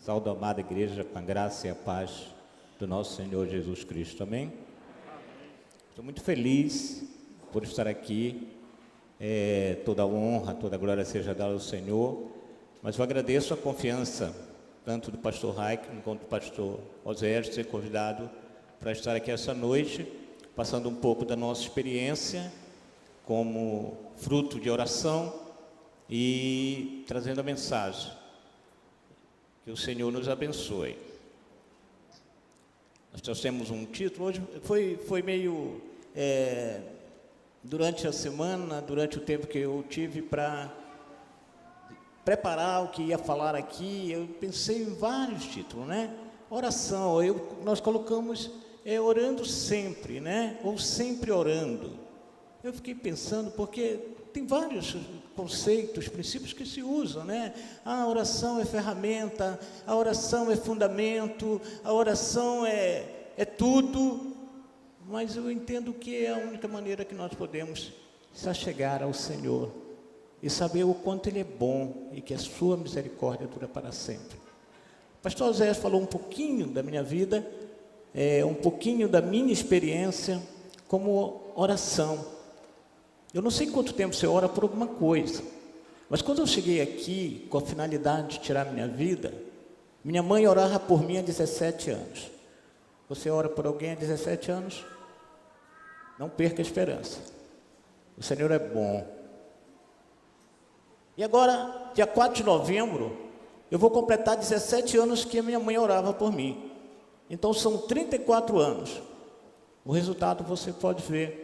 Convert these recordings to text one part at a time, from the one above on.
Saúdo a amada igreja com a graça e a paz do nosso Senhor Jesus Cristo. Amém? Estou muito feliz por estar aqui. Toda a honra, toda a glória seja dada ao Senhor. Mas eu agradeço a confiança, tanto do pastor Raikkonen quanto do pastor Oséias, de ser convidado para estar aqui essa noite, passando um pouco da nossa experiência como fruto de oração e trazendo a mensagem. Que o Senhor nos abençoe. Nós trouxemos um título, hoje foi meio, durante a semana, durante o tempo que eu tive para preparar o que ia falar aqui, eu pensei em vários títulos, né? Oração, nós colocamos orando sempre, né? Ou sempre orando. Eu fiquei pensando, porque tem vários conceitos, princípios que se usam, né? A oração é ferramenta, a oração é fundamento, a oração é tudo, mas eu entendo que é a única maneira que nós podemos se achegar ao Senhor e saber o quanto Ele é bom e que a sua misericórdia dura para sempre. O pastor Oséias falou um pouquinho da minha vida, um pouquinho da minha experiência como oração. Eu não sei quanto tempo você ora por alguma coisa, mas quando eu cheguei aqui com a finalidade de tirar minha vida, minha mãe orava por mim há 17 anos. Você ora por alguém há 17 anos? Não perca a esperança. O Senhor é bom. E agora, dia 4 de novembro, eu vou completar 17 anos que a minha mãe orava por mim. Então são 34 anos. O resultado você pode ver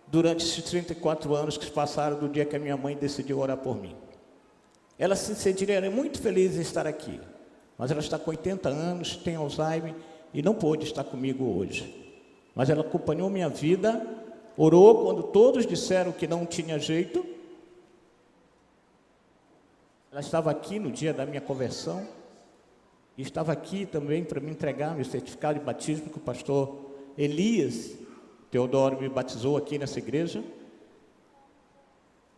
durante esses 34 anos que se passaram do dia que a minha mãe decidiu orar por mim. Ela se sentiria muito feliz em estar aqui, mas ela está com 80 anos, tem Alzheimer e não pôde estar comigo hoje. Mas ela acompanhou minha vida, orou quando todos disseram que não tinha jeito. Ela estava aqui no dia da minha conversão e estava aqui também para me entregar meu certificado de batismo que o pastor Elias Teodoro me batizou aqui nessa igreja.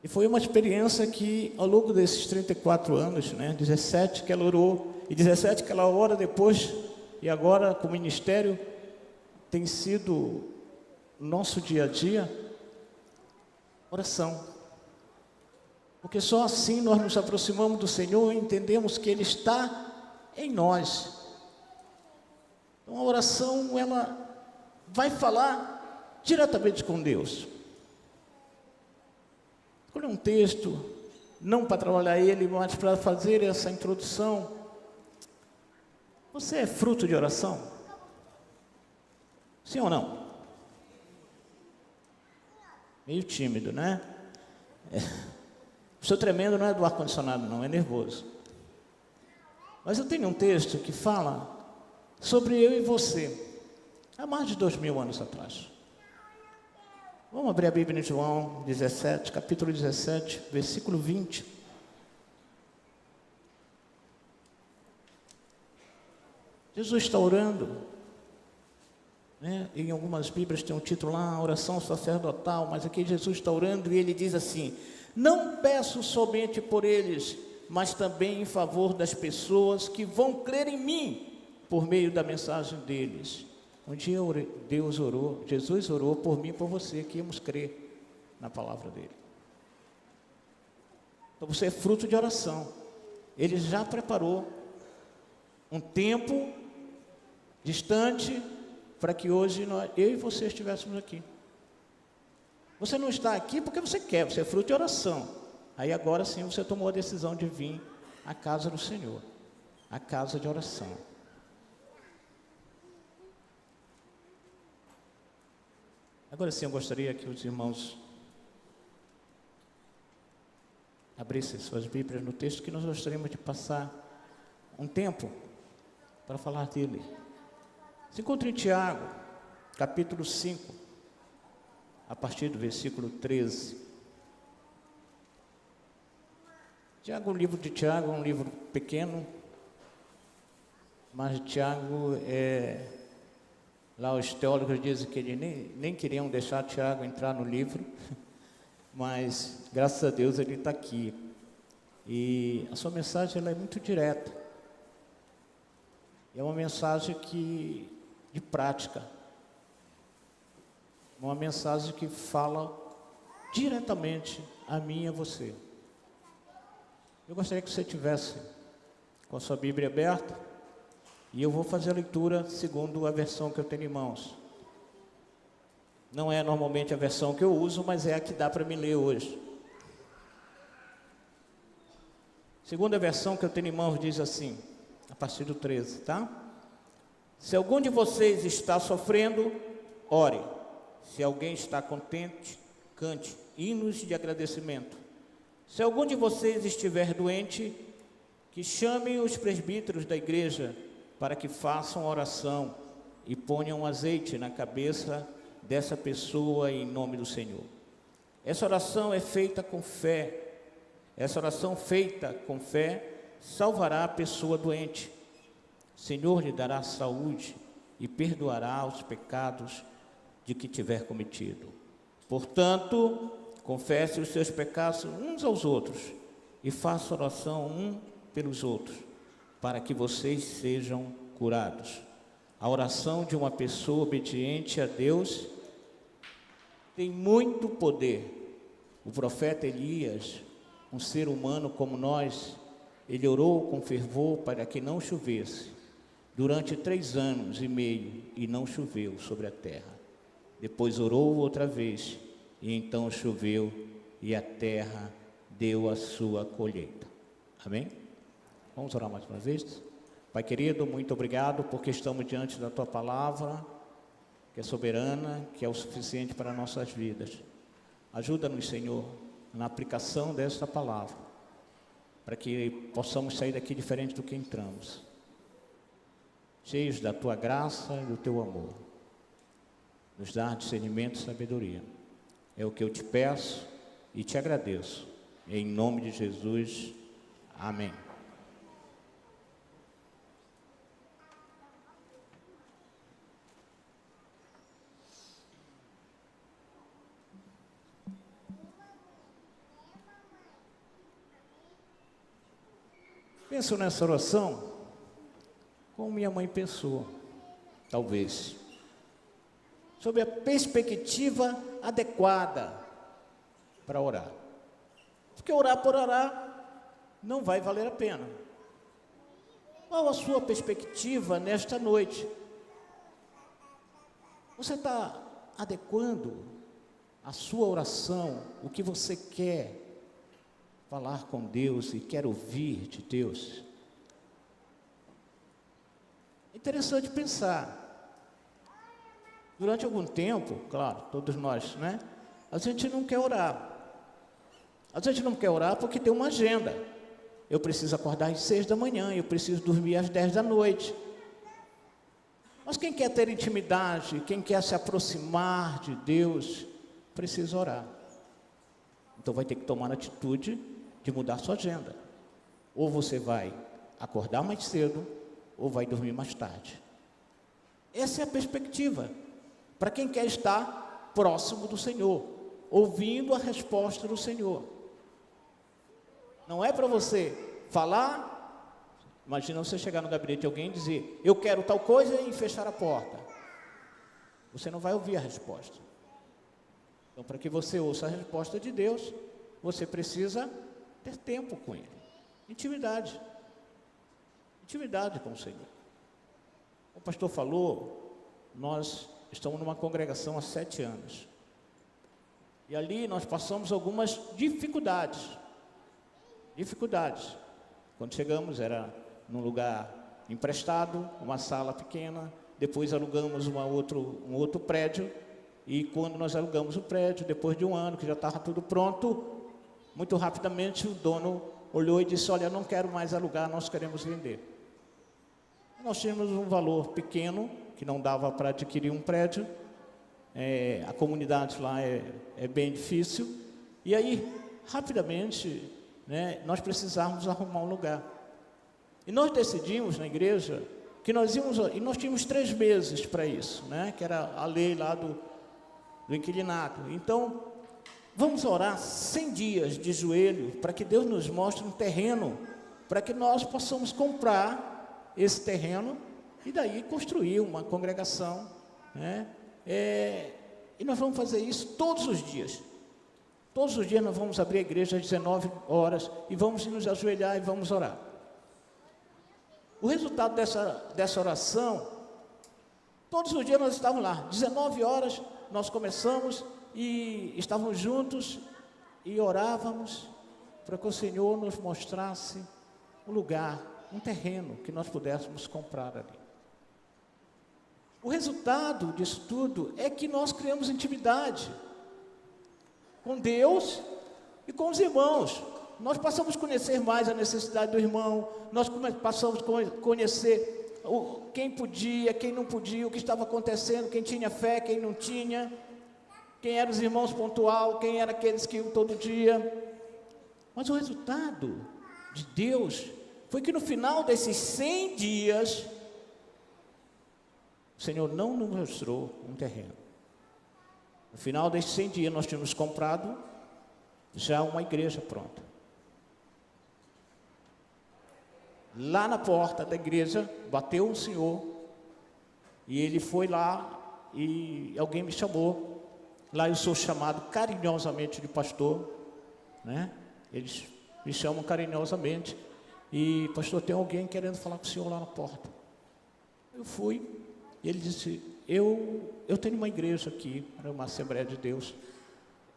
E foi uma experiência que, ao longo desses 34 anos, 17 que ela orou, e 17 que ela ora depois, e agora com o ministério, tem sido nosso dia a dia, oração. Porque só assim nós nos aproximamos do Senhor e entendemos que Ele está em nós. Então a oração, ela vai falar diretamente com Deus. Escolhi um texto, não para trabalhar ele, mas para fazer essa introdução. Você é fruto de oração? Sim ou não? Meio tímido, né? O seu tremendo não é do ar-condicionado, não, é nervoso. Mas eu tenho um texto que fala sobre eu e você, há mais de 2000 anos atrás. Vamos abrir a Bíblia em João 17, capítulo 17, versículo 20. Jesus está orando, né? Em algumas Bíblias tem um título lá, oração sacerdotal, mas aqui Jesus está orando e ele diz assim: não peço somente por eles, mas também em favor das pessoas que vão crer em mim, por meio da mensagem deles. Um dia Jesus orou por mim e por você, que íamos crer na palavra dele. Então você é fruto de oração. Ele já preparou um tempo distante para que hoje eu e você estivéssemos aqui. Você não está aqui porque você quer, você é fruto de oração. Aí agora sim você tomou a decisão de vir à casa do Senhor, à casa de oração. Agora sim, eu gostaria que os irmãos abrissem suas Bíblias no texto que nós gostaríamos de passar um tempo para falar dele. Se encontra em Tiago, capítulo 5, a partir do versículo 13. O livro de Tiago é um livro pequeno, mas Tiago lá os teólogos dizem que eles nem queriam deixar Tiago entrar no livro, mas graças a Deus ele está aqui. E a sua mensagem ela é muito direta. É uma mensagem de prática, uma mensagem que fala diretamente a mim e a você. Eu gostaria que você tivesse com a sua Bíblia aberta, e eu vou fazer a leitura segundo a versão que eu tenho em mãos. Não é normalmente a versão que eu uso, mas é a que dá para me ler hoje. Segunda versão que eu tenho em mãos diz assim, a partir do 13, tá? Se algum de vocês está sofrendo, ore. Se alguém está contente, cante hinos de agradecimento. Se algum de vocês estiver doente, que chame os presbíteros da igreja para que façam oração e ponham azeite na cabeça dessa pessoa em nome do Senhor. Essa oração é feita com fé. Essa oração feita com fé salvará a pessoa doente. O Senhor lhe dará saúde e perdoará os pecados de que tiver cometido. Portanto, confesse os seus pecados uns aos outros e faça oração um pelos outros, para que vocês sejam curados. A oração de uma pessoa obediente a Deus tem muito poder. O profeta Elias, um ser humano como nós, ele orou com fervor para que não chovesse durante 3 anos e meio, e não choveu sobre a terra. Depois orou outra vez, e então choveu, e a terra deu a sua colheita. Amém? Vamos orar mais uma vez? Pai querido, muito obrigado, porque estamos diante da Tua palavra, que é soberana, que é o suficiente para nossas vidas. Ajuda-nos, Senhor, na aplicação desta palavra, para que possamos sair daqui diferente do que entramos, cheios da Tua graça e do Teu amor. Nos dá discernimento e sabedoria. É o que eu te peço e te agradeço. Em nome de Jesus. Amém. Penso nessa oração como minha mãe pensou, talvez, sobre a perspectiva adequada para orar. Porque orar por orar não vai valer a pena. Qual a sua perspectiva nesta noite? Você está adequando a sua oração, o que você quer falar com Deus e quer ouvir de Deus? É interessante pensar. Durante algum tempo, claro, todos nós, né? A gente não quer orar. A gente não quer orar porque tem uma agenda. Eu preciso acordar às 6 da manhã, eu preciso dormir às 10 da noite. Mas quem quer ter intimidade, quem quer se aproximar de Deus, precisa orar. Então vai ter que tomar a atitude de mudar sua agenda. Ou você vai acordar mais cedo, ou vai dormir mais tarde. Essa é a perspectiva para quem quer estar próximo do Senhor, ouvindo a resposta do Senhor. Não é para você falar. Imagina você chegar no gabinete de alguém e dizer, eu quero tal coisa, e fechar a porta. Você não vai ouvir a resposta. Então, para que você ouça a resposta de Deus, você precisa ter tempo com Ele. Intimidade. Intimidade com o Senhor. O pastor falou, nós estamos numa congregação há 7 anos. E ali nós passamos algumas dificuldades. Quando chegamos era num lugar emprestado, uma sala pequena, depois alugamos um outro prédio, e quando nós alugamos o prédio, depois de 1 ano, que já estava tudo pronto, muito rapidamente o dono olhou e disse, olha, não quero mais alugar, nós queremos vender. Nós tínhamos um valor pequeno, que não dava para adquirir um prédio, a comunidade lá é bem difícil, e aí, rapidamente, né, nós precisávamos arrumar um lugar. E nós decidimos na igreja que nós tínhamos 3 meses para isso, né, que era a lei lá do inquilinato. Então, vamos orar 100 dias de joelho, para que Deus nos mostre um terreno, para que nós possamos comprar esse terreno E daí construiu uma congregação, né? E nós vamos fazer isso todos os dias. Todos os dias nós vamos abrir a igreja às 19 horas e vamos nos ajoelhar e vamos orar. O resultado dessa oração, todos os dias nós estávamos lá, 19 horas nós começamos e estávamos juntos e orávamos para que o Senhor nos mostrasse um lugar, um terreno que nós pudéssemos comprar ali. O resultado disso tudo é que nós criamos intimidade com Deus e com os irmãos. Nós passamos a conhecer mais a necessidade do irmão, nós passamos a conhecer quem podia, quem não podia, o que estava acontecendo, quem tinha fé, quem não tinha, quem eram os irmãos pontual, quem eram aqueles que iam todo dia. Mas o resultado de Deus foi que no final desses 100 dias, o Senhor não nos mostrou um terreno. No final desses 100 dias, nós tínhamos comprado já uma igreja pronta. Lá na porta da igreja, bateu um senhor, e ele foi lá, e alguém me chamou. Lá eu sou chamado carinhosamente de pastor, né? Eles me chamam carinhosamente, e pastor, tem alguém querendo falar com o senhor lá na porta. Eu fui, e ele disse, eu tenho uma igreja aqui, uma Assembleia de Deus,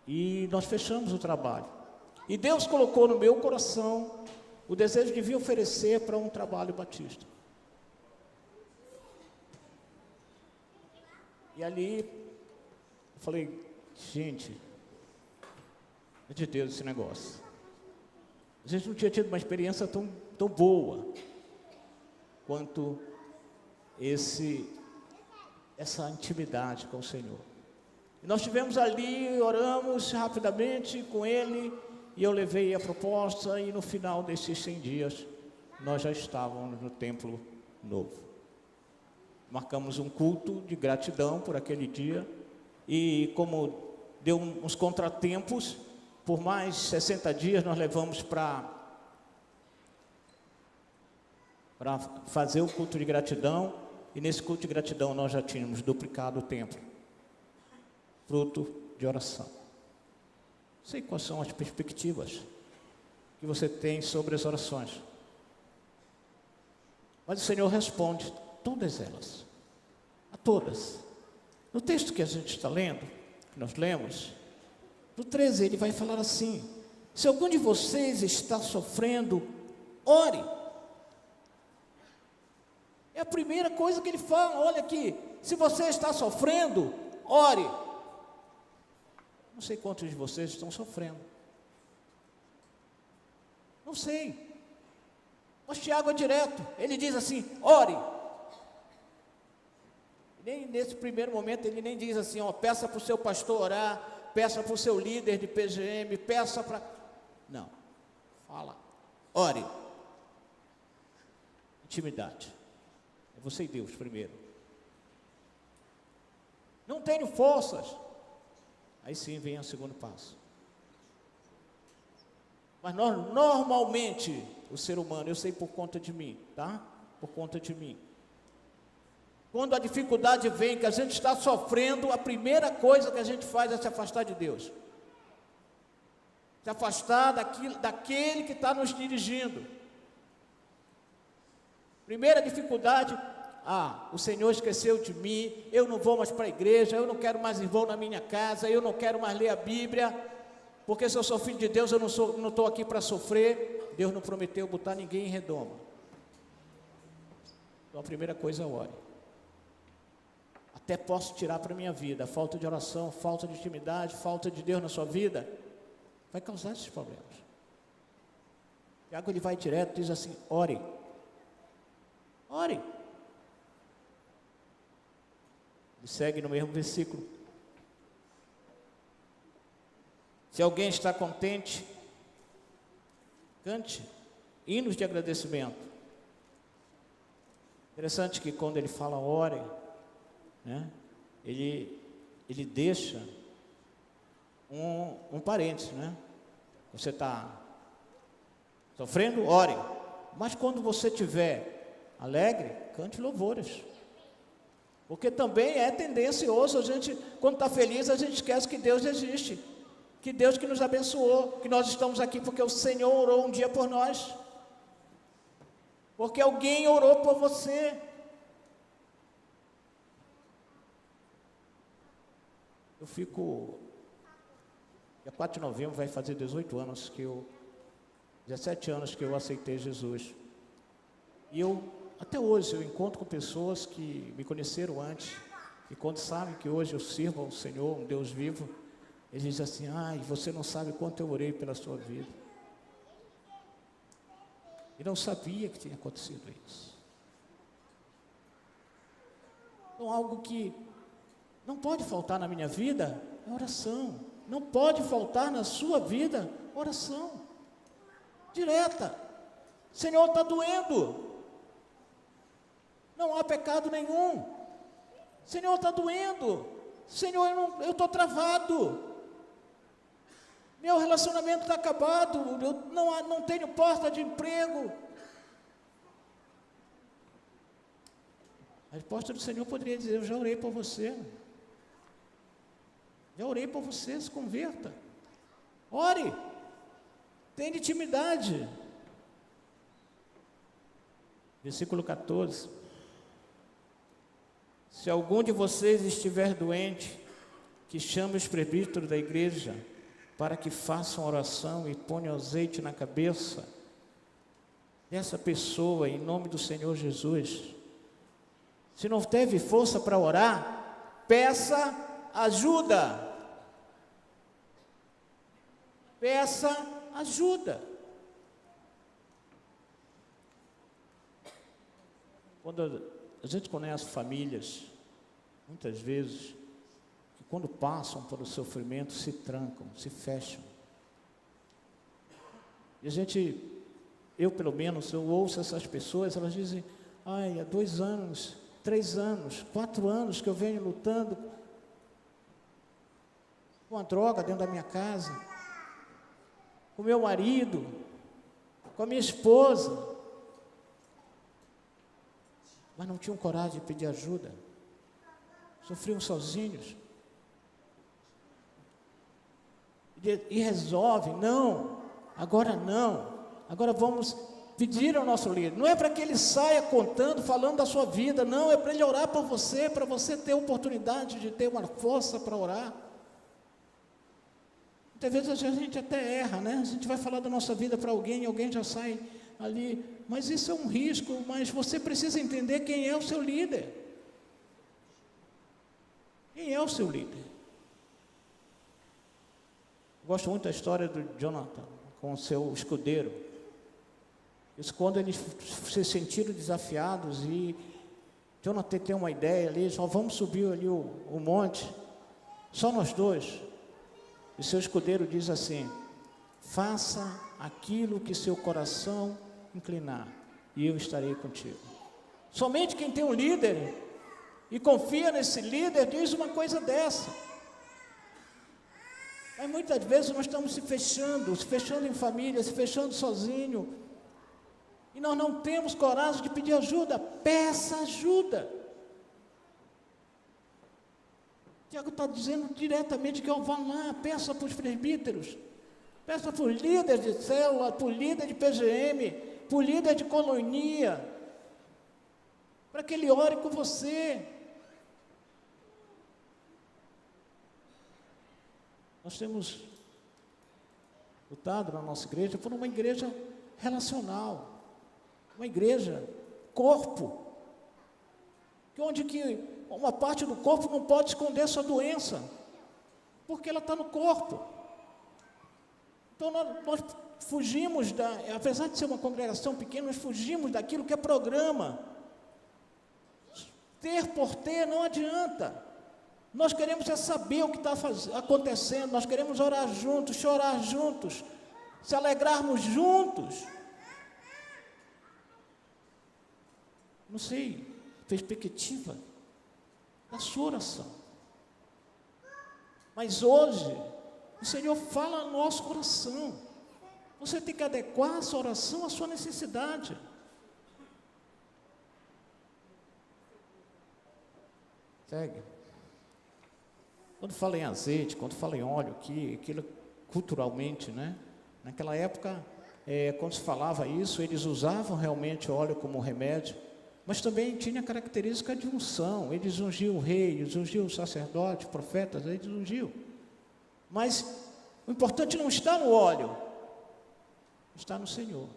e nós fechamos o trabalho. E Deus colocou no meu coração o desejo de vir oferecer para um trabalho batista. E ali, eu falei, gente, é de Deus esse negócio. A gente não tinha tido uma experiência tão boa quanto essa intimidade com o Senhor. E nós estivemos ali, oramos rapidamente com Ele, e eu levei a proposta, e no final desses 100 dias, nós já estávamos no templo novo. Marcamos um culto de gratidão por aquele dia, e como deu uns contratempos, por mais 60 dias nós levamos para fazer o culto de gratidão, e nesse culto de gratidão nós já tínhamos duplicado o templo, fruto de oração. Não sei quais são as perspectivas que você tem sobre as orações, mas o Senhor responde todas elas, a todas. No texto que a gente está lendo, que nós lemos, no 13 ele vai falar assim: se algum de vocês está sofrendo, ore. É a primeira coisa que ele fala, olha aqui, se você está sofrendo, ore. Não sei quantos de vocês estão sofrendo. Não sei. Mas Tiago é direto, ele diz assim, ore. Nem nesse primeiro momento ele nem diz assim, ó, peça para o seu pastor orar, peça para o seu líder de PGM, peça para... Não, fala, ore. Intimidade. É você e Deus primeiro. Não tenho forças. Aí sim vem o segundo passo. Mas nós, normalmente, o ser humano, eu sei por conta de mim, tá? Por conta de mim. Quando a dificuldade vem, que a gente está sofrendo, a primeira coisa que a gente faz é se afastar de Deus. Se afastar daquele que está nos dirigindo. Primeira dificuldade, o Senhor esqueceu de mim, eu não vou mais para a igreja, eu não quero mais irmão na minha casa, eu não quero mais ler a Bíblia, porque se eu sou filho de Deus, eu não estou aqui para sofrer. Deus não prometeu botar ninguém em redoma. Então a primeira coisa é ore. Até posso tirar para a minha vida, falta de oração, falta de intimidade, falta de Deus na sua vida, vai causar esses problemas. Tiago ele vai direto, diz assim, ore. Ore. Ele segue no mesmo versículo. Se alguém está contente, cante hinos de agradecimento. Interessante que quando ele fala ore, né, ele deixa um parênteses, né? Você está sofrendo, ore. Mas quando você tiver alegre, cante louvores. Porque também é tendencioso, a gente, quando está feliz, a gente esquece que Deus existe, que Deus que nos abençoou, que nós estamos aqui porque o Senhor orou um dia por nós, porque alguém orou por você. Eu fico, dia 4 de novembro vai fazer 17 anos que eu aceitei Jesus. E até hoje, eu encontro com pessoas que me conheceram antes, e quando sabem que hoje eu sirvo ao Senhor, um Deus vivo, eles dizem assim: ai, você não sabe quanto eu orei pela sua vida. E não sabia que tinha acontecido isso. Então, algo que não pode faltar na minha vida é oração. Não pode faltar na sua vida oração. Direta. Senhor, está doendo. Não há pecado nenhum. Senhor, está doendo. Senhor, eu estou travado. Meu relacionamento está acabado. Eu não tenho porta de emprego. A resposta do Senhor poderia dizer: eu já orei por você. Já orei por você, se converta. Ore. Tenha intimidade. Versículo 14. Se algum de vocês estiver doente, que chame os presbíteros da igreja, para que façam oração e ponham azeite na cabeça dessa pessoa, em nome do Senhor Jesus. Se não teve força para orar, peça ajuda. Peça ajuda. Quando a gente conhece famílias, muitas vezes, que quando passam por o sofrimento, se trancam, se fecham. E eu pelo menos, eu ouço essas pessoas, elas dizem: ai, há 2 anos, 3 anos, 4 anos que eu venho lutando com a droga dentro da minha casa, com o meu marido, com a minha esposa, mas não tinham coragem de pedir ajuda, sofriam sozinhos, e resolvem: não, agora vamos pedir ao nosso líder. Não é para que ele saia contando, falando da sua vida, não, é para ele orar por você, para você ter a oportunidade de ter uma força para orar. Muitas vezes a gente até erra, né? A gente vai falar da nossa vida para alguém já sai ali, mas isso é um risco. Mas você precisa entender quem é o seu líder. Quem é o seu líder? Eu gosto muito da história do Jonathan com o seu escudeiro. Isso, quando eles se sentiram desafiados, e Jonathan tem uma ideia ali: só vamos subir ali o monte, só nós dois. E seu escudeiro diz assim: faça aquilo que seu coração inclinar, e eu estarei contigo. Somente quem tem um líder e confia nesse líder diz uma coisa dessa. Mas muitas vezes nós estamos se fechando em família, se fechando sozinho, e nós não temos coragem de pedir ajuda. Peça ajuda. Tiago está dizendo diretamente que eu vá lá, peça para os presbíteros, peça para os líderes de célula, para o líder de PGM, para o líder de colonia, para que ele ore com você. Nós temos lutado na nossa igreja por uma igreja relacional, uma igreja corpo, onde que uma parte do corpo não pode esconder sua doença, porque ela está no corpo. Então nós fugimos apesar de ser uma congregação pequena, nós fugimos daquilo que é programa. Ter por ter não adianta. Nós queremos saber o que está acontecendo, nós queremos orar juntos, chorar juntos, se alegrarmos juntos. Não sei, perspectiva da sua oração. Mas hoje, o Senhor fala no nosso coração. Você tem que adequar a sua oração à sua necessidade. Segue. Quando fala em azeite, quando fala em óleo aqui, aquilo culturalmente, né? Naquela época, quando se falava isso, eles usavam realmente óleo como remédio, mas também tinha a característica de unção. Eles ungiam o rei, eles ungiam o sacerdote, profetas, eles ungiam. Mas o importante não está no óleo, está no Senhor.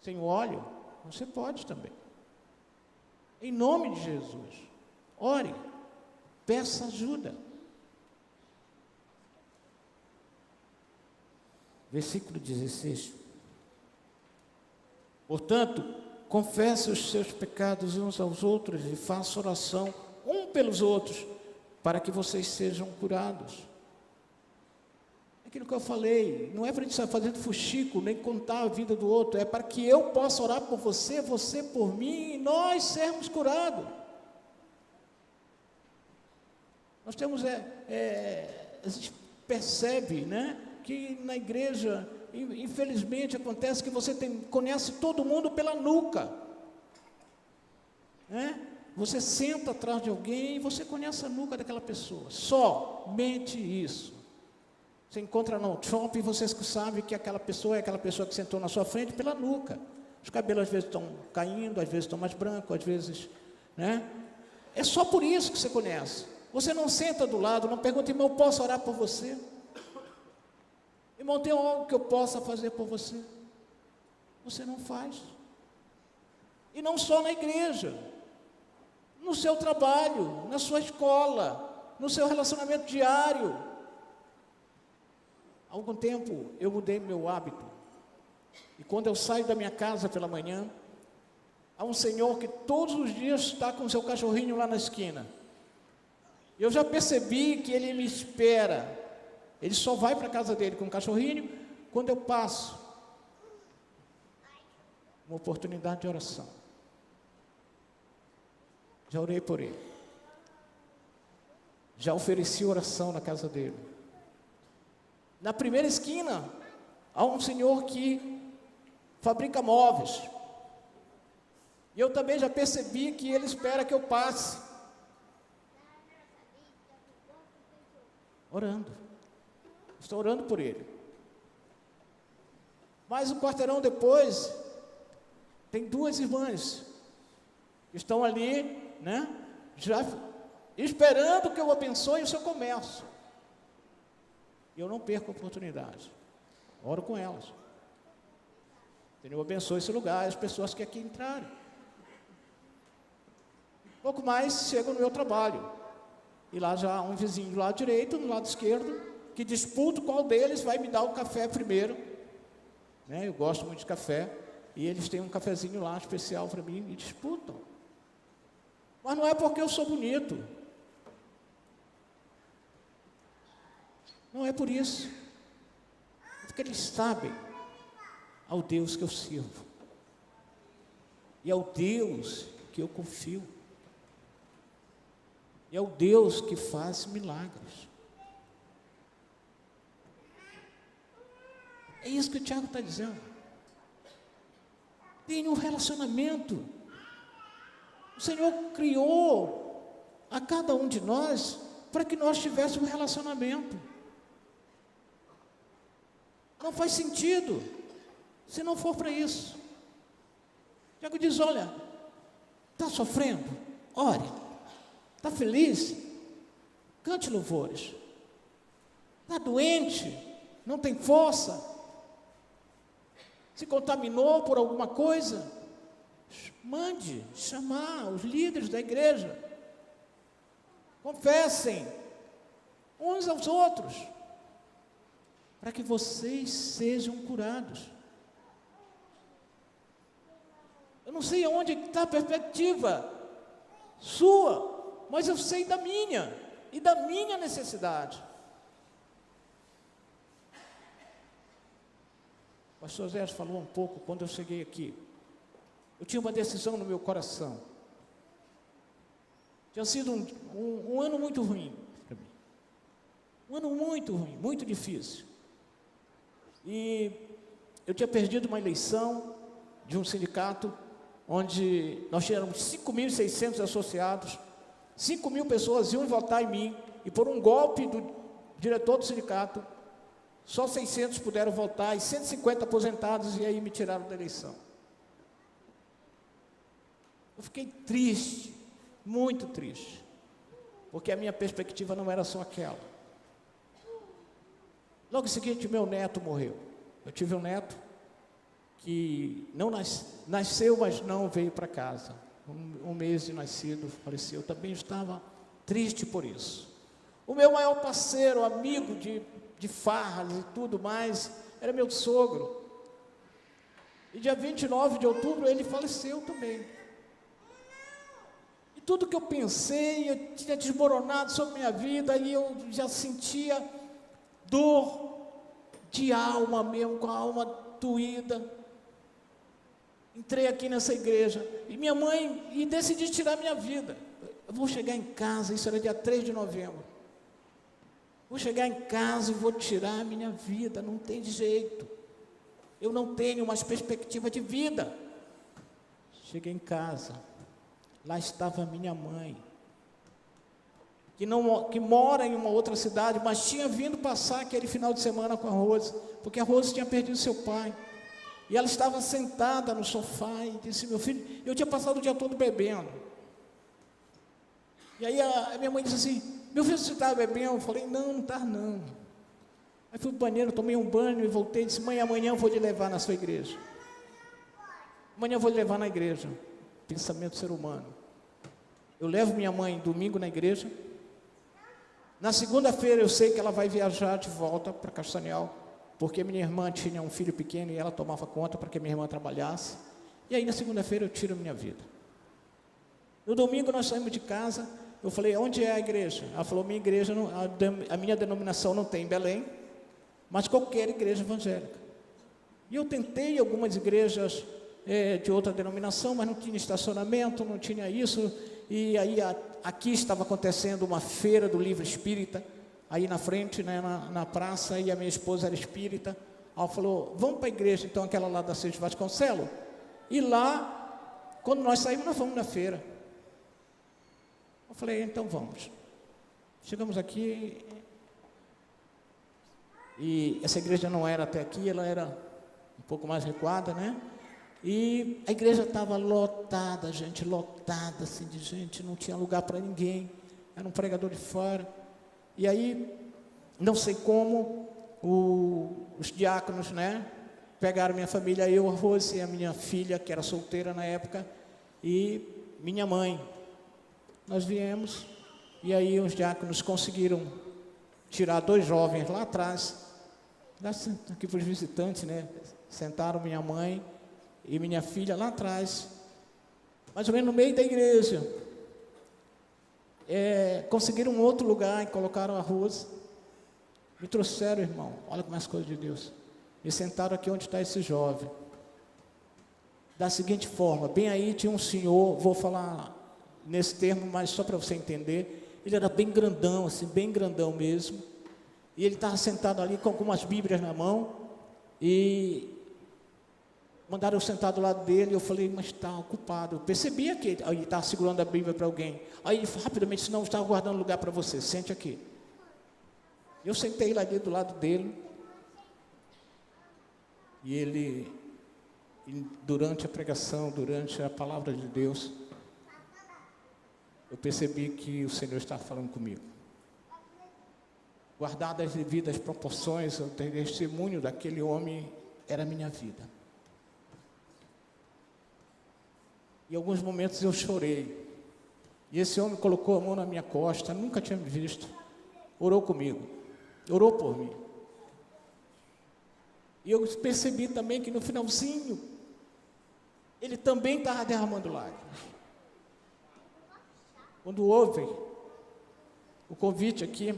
Sem o óleo, você pode também. Em nome de Jesus, ore, peça ajuda. Versículo 16. Portanto, confesse os seus pecados uns aos outros e faça oração um pelos outros, para que vocês sejam curados. Aquilo que eu falei, não é para a gente estar fazendo fuxico, nem contar a vida do outro, é para que eu possa orar por você, você por mim, e nós sermos curados. Nós temos, a gente percebe, né, que na igreja, infelizmente, acontece que você conhece todo mundo pela nuca, né? Você senta atrás de alguém e você conhece a nuca daquela pessoa, somente isso. Você encontra no shopping e você sabe que aquela pessoa é aquela pessoa que sentou na sua frente pela nuca. Os cabelos às vezes estão caindo, às vezes estão mais brancos, às vezes, né? É só por isso que você conhece. Você não senta do lado, não pergunta, irmão, posso orar por você? Irmão, tem algo que eu possa fazer por você? Você não faz. E não só na igreja, no seu trabalho, na sua escola, no seu relacionamento diário. Há algum tempo eu mudei meu hábito, e quando eu saio da minha casa pela manhã, há um senhor que todos os dias está com o seu cachorrinho lá na esquina. Eu já percebi que ele me espera, ele só vai para a casa dele com o cachorrinho quando eu passo. Uma oportunidade de oração. Já orei por ele, já ofereci oração na casa dele. Na primeira esquina, há um senhor que fabrica móveis. E eu também já percebi que ele espera que eu passe. Orando. Estou orando por ele. Mas um quarteirão depois, tem duas irmãs que estão ali, né, já esperando que eu abençoe o seu comércio. E eu não perco a oportunidade. Oro com elas. Senhor, abençoe esse lugar, as pessoas que aqui entrarem. Pouco mais, chego no meu trabalho. E lá já há um vizinho do lado direito, do lado esquerdo, que disputa qual deles vai me dar o café primeiro. Né? Eu gosto muito de café. E eles têm um cafezinho lá especial para mim e disputam. Mas não é porque eu sou bonito. Não é por isso. É porque eles sabem ao Deus que eu sirvo. E ao Deus que eu confio. E ao Deus que faz milagres. É isso que o Tiago está dizendo. Tem um relacionamento. O Senhor criou a cada um de nós para que nós tivéssemos um relacionamento. Não faz sentido se não for para isso. Tiago diz, olha, está sofrendo? Ore. Está feliz? Cante louvores. Está doente? Não tem força? Se contaminou por alguma coisa? Mande chamar os líderes da igreja. Confessem uns aos outros, para que vocês sejam curados. Eu não sei aonde está a perspectiva sua, mas eu sei da minha, e da minha necessidade. O pastor Zé falou um pouco quando eu cheguei aqui. Eu tinha uma decisão no meu coração. Tinha sido um ano muito ruim para mim. Um ano muito ruim, muito difícil. E eu tinha perdido uma eleição de um sindicato, onde nós tínhamos 5.600 associados, 5.000 pessoas iam votar em mim, e por um golpe do diretor do sindicato, só 600 puderam votar, e 150 aposentados, e aí me tiraram da eleição. Eu fiquei triste, muito triste, porque a minha perspectiva não era só aquela. Logo em seguida, meu neto morreu. Eu tive um neto que não nasceu, mas não veio para casa. Um mês de nascido, faleceu. Eu também estava triste por isso. O meu maior parceiro, amigo de farras e tudo mais, era meu sogro. E dia 29 de outubro ele faleceu também. E tudo que eu pensei, eu tinha desmoronado sobre minha vida, e eu já sentia dor de alma mesmo, com a alma doída. Entrei aqui nessa igreja, e minha mãe, e decidi tirar minha vida. Eu vou chegar em casa, isso era dia 3 de novembro. Vou chegar em casa e vou tirar a minha vida, não tem jeito. Eu não tenho mais perspectiva de vida. Cheguei em casa, lá estava minha mãe, que mora em uma outra cidade, mas tinha vindo passar aquele final de semana com a Rose, porque a Rose tinha perdido seu pai. E ela estava sentada no sofá e disse: meu filho, eu tinha passado o dia todo bebendo. E aí a minha mãe disse assim: meu filho, você está bebendo? Eu falei: não, não está não. Aí fui para o banheiro, tomei um banho e voltei e disse: mãe, amanhã eu vou te levar na sua igreja. Amanhã eu vou te levar na igreja. Pensamento do ser humano. Eu levo minha mãe domingo na igreja. Na segunda-feira eu sei que ela vai viajar de volta para Castanhal, porque minha irmã tinha um filho pequeno e ela tomava conta para que minha irmã trabalhasse. E aí na segunda-feira eu tiro a minha vida. No domingo nós saímos de casa, eu falei: onde é a igreja? Ela falou: minha igreja, a minha denominação não tem em Belém, mas qualquer igreja evangélica. E eu tentei algumas igrejas de outra denominação, mas não tinha estacionamento, não tinha isso. E aí aqui estava acontecendo uma feira do livro espírita, aí na frente, né, na praça, e a minha esposa era espírita. Ela falou: vamos para a igreja, então, aquela lá da Sede Vasconcelos. E lá, quando nós saímos, nós vamos na feira. Eu falei: então vamos. Chegamos aqui, e essa igreja não era até aqui, ela era um pouco mais recuada, né? E a igreja estava lotada, gente, lotada assim de gente, não tinha lugar para ninguém, era um pregador de fora. E aí, não sei como, os diáconos, né, pegaram minha família, eu, a Rose, e a minha filha, que era solteira na época, e minha mãe. Nós viemos, e aí os diáconos conseguiram tirar 2 jovens lá atrás, aqui para os visitantes, né, sentaram minha mãe e minha filha lá atrás, mais ou menos no meio da igreja. Conseguiram um outro lugar e colocaram a Rose. Me trouxeram, irmão, olha como é as coisas de Deus. Me sentaram aqui onde está esse jovem. Da seguinte forma: bem aí tinha um senhor, vou falar nesse termo, mas só para você entender. Ele era bem grandão, assim, bem grandão mesmo. E ele estava sentado ali com algumas bíblias na mão. E mandaram eu sentar do lado dele, eu falei: mas está ocupado. Eu percebia que ele estava segurando a Bíblia para alguém. Aí ele rapidamente disse: não, eu estava guardando lugar para você, sente aqui. Eu sentei lá do lado dele. E ele, durante a pregação, durante a palavra de Deus, eu percebi que o Senhor estava falando comigo. Guardadas as devidas proporções, o testemunho daquele homem era a minha vida. Em alguns momentos eu chorei. E esse homem colocou a mão na minha costa, nunca tinha me visto. Orou comigo, orou por mim. E eu percebi também que no finalzinho, ele também estava derramando lágrimas. Quando houve o convite aqui,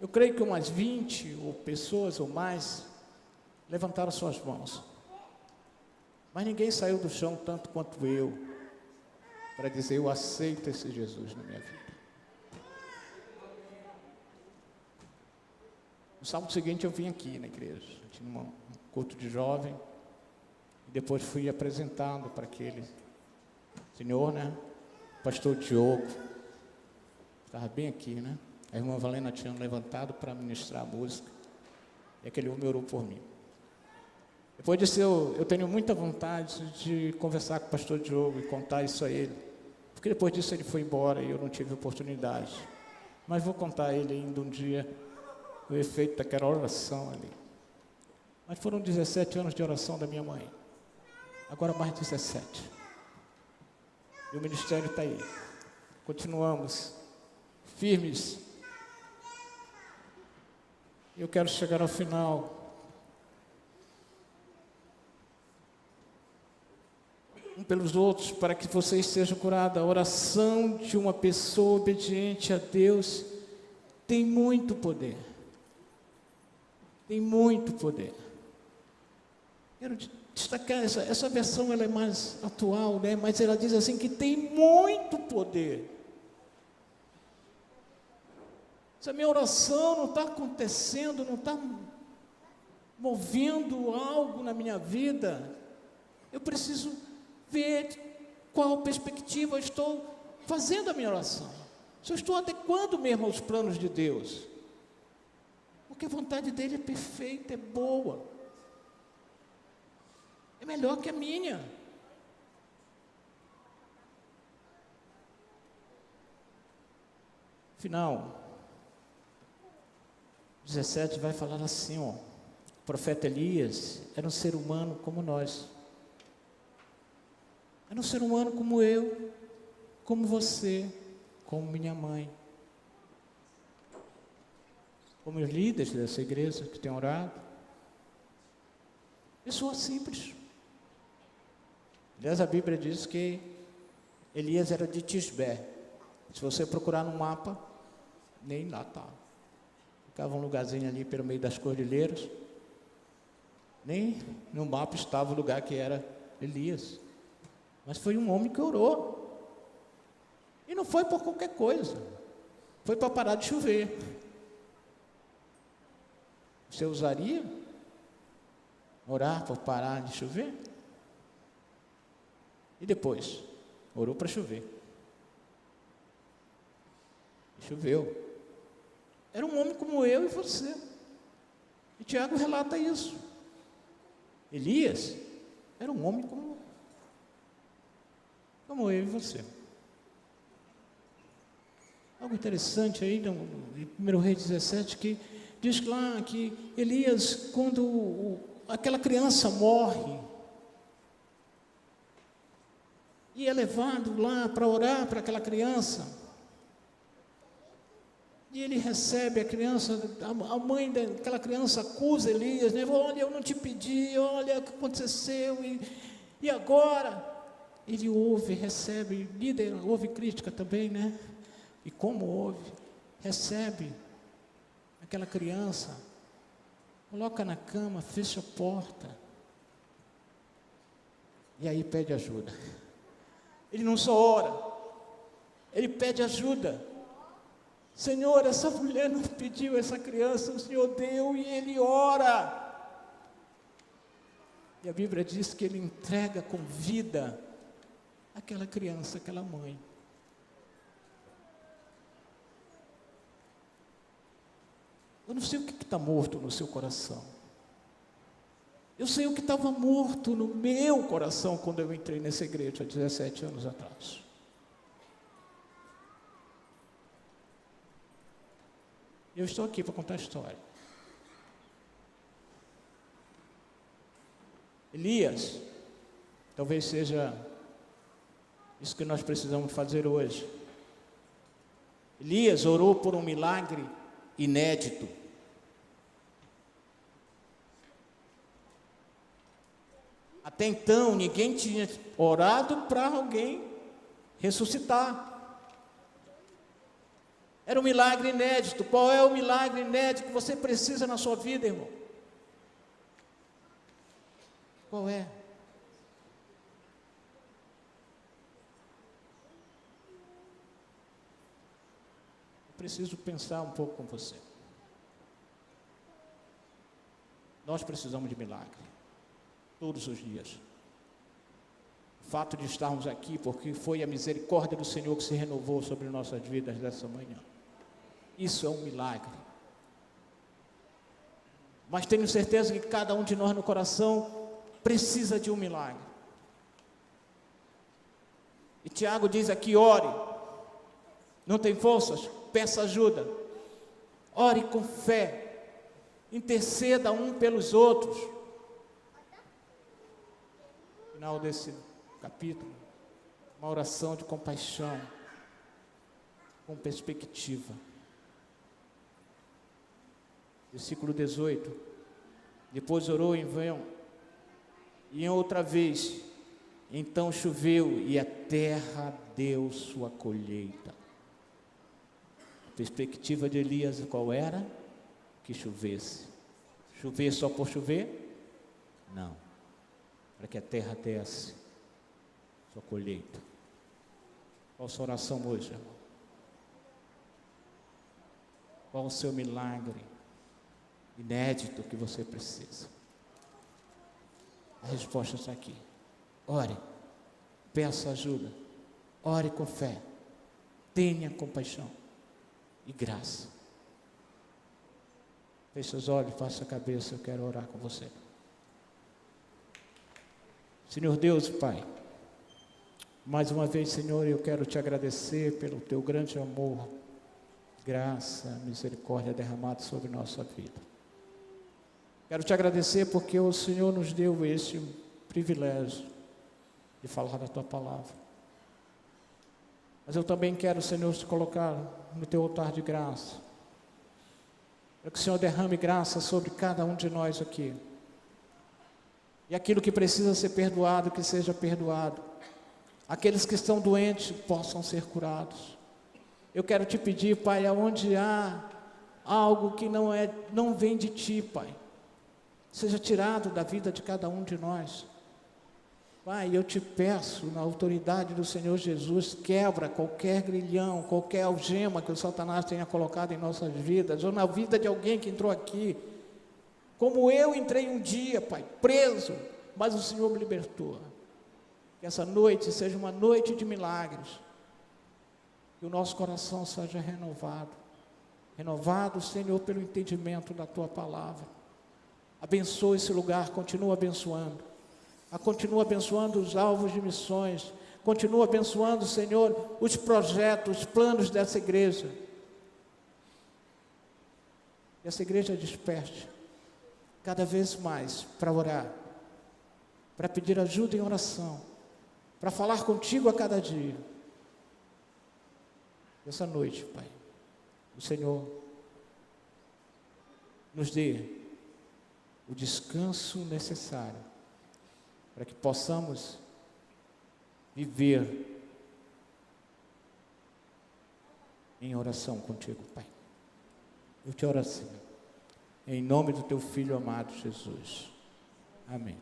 eu creio que umas 20 ou pessoas ou mais levantaram suas mãos. Mas ninguém saiu do chão tanto quanto eu, para dizer: eu aceito esse Jesus na minha vida. No sábado seguinte eu vim aqui na igreja, tinha um culto de jovem, e depois fui apresentado para aquele senhor, né, pastor Diogo. Estava bem aqui, né? A irmã Valena tinha levantado para ministrar a música. E aquele homem orou por mim. Depois disso, eu tenho muita vontade de conversar com o pastor Diogo e contar isso a ele. Porque depois disso ele foi embora e eu não tive oportunidade. Mas vou contar a ele ainda um dia o efeito daquela oração ali. Mas foram 17 anos de oração da minha mãe. Agora mais 17. E o ministério está aí. Continuamos firmes. Eu quero chegar ao final. Um pelos outros, para que vocês sejam curados. A oração de uma pessoa obediente a Deus tem muito poder. Tem muito poder. Quero destacar, essa versão ela é mais atual, né? Mas ela diz assim que tem muito poder. Se a minha oração não está acontecendo, não está movendo algo na minha vida, eu preciso ver qual perspectiva eu estou fazendo a minha oração. Se eu estou adequando mesmo aos planos de Deus. Porque a vontade dele é perfeita, é boa. É melhor que a minha. Final 17 vai falar assim, ó. O profeta Elias era um ser humano como nós. Era um ser humano como eu, como você, como minha mãe. Como os líderes dessa igreja que têm orado. Pessoa simples. Aliás, a Bíblia diz que Elias era de Tisbé. Se você procurar no mapa, nem lá está. Ficava um lugarzinho ali pelo meio das cordilheiras. Nem no mapa estava o lugar que era Elias. Mas foi um homem que orou. E não foi por qualquer coisa. Foi para parar de chover. Você usaria orar para parar de chover? E depois, orou para chover. E choveu. Era um homem como eu e você. E Tiago relata isso. Elias era um homem como eu e você. Algo interessante aí no 1 Reis 17, que diz lá que Elias, quando aquela criança morre, e é levado lá para orar para aquela criança, e ele recebe a criança, a mãe daquela criança acusa Elias, né? Olha, eu não te pedi, olha o que aconteceu, e agora? Ele ouve, recebe, líder ouve crítica também, né? E como ouve, recebe aquela criança, coloca na cama, fecha a porta, e aí pede ajuda. Ele não só ora, ele pede ajuda. Senhor, essa mulher não pediu essa criança, o Senhor deu, e ele ora. E a Bíblia diz que ele entrega com vida aquela criança, aquela mãe. Eu não sei o que está morto no seu coração. Eu sei o que estava morto no meu coração quando eu entrei nessa igreja há 17 anos atrás. Eu estou aqui para contar a história. Elias, talvez seja isso que nós precisamos fazer hoje. Elias orou por um milagre inédito. Até então, ninguém tinha orado para alguém ressuscitar. Era um milagre inédito. Qual é o milagre inédito que você precisa na sua vida, irmão? Qual é? Eu preciso pensar um pouco com você. Nós precisamos de milagre. Todos os dias. fato de estarmos aqui, porque foi a misericórdia do Senhor que se renovou sobre nossas vidas dessa manhã. Isso é um milagre. Mas tenho certeza que cada um de nós no coração precisa de um milagre. E Tiago diz aqui: ore. Não tem forças? Peça ajuda. Ore com fé. Interceda um pelos outros. Final desse capítulo, uma oração de compaixão, com perspectiva. Versículo 18. Depois orou em vão, e em outra vez, então choveu, e a terra deu sua colheita. A perspectiva de Elias qual era? Que chovesse. Chover só por chover? Não. Para que a terra desse sua colheita. Qual a sua oração hoje, irmão? Qual o seu milagre inédito que você precisa? A resposta está aqui. Ore, peça ajuda, ore com fé, tenha compaixão e graça. Feche os olhos, faça a cabeça, eu quero orar com você. Senhor Deus, Pai, mais uma vez, Senhor, eu quero te agradecer pelo teu grande amor, graça, misericórdia derramado sobre nossa vida. Quero te agradecer porque o Senhor nos deu esse privilégio de falar da tua palavra. Mas eu também quero, Senhor, te colocar no teu altar de graça, para que o Senhor derrame graça sobre cada um de nós aqui. E aquilo que precisa ser perdoado, que seja perdoado. Aqueles que estão doentes possam ser curados. Eu quero te pedir, Pai, aonde há algo que não vem de ti, Pai, seja tirado da vida de cada um de nós. Pai, eu te peço, na autoridade do Senhor Jesus, quebra qualquer grilhão, qualquer algema que o Satanás tenha colocado em nossas vidas, ou na vida de alguém que entrou aqui, como eu entrei um dia, Pai, preso, mas o Senhor me libertou. Que essa noite seja uma noite de milagres, que o nosso coração seja renovado, Senhor, pelo entendimento da Tua palavra. Abençoa esse lugar, continua abençoando. Continua abençoando os alvos de missões, continua abençoando, Senhor, os projetos, os planos dessa igreja. E essa igreja desperte cada vez mais para orar, para pedir ajuda em oração, para falar contigo a cada dia. Essa noite, Pai, o Senhor nos dê o descanso necessário para que possamos viver em oração contigo, Pai. Eu te oro assim, em nome do teu Filho amado Jesus. Amém.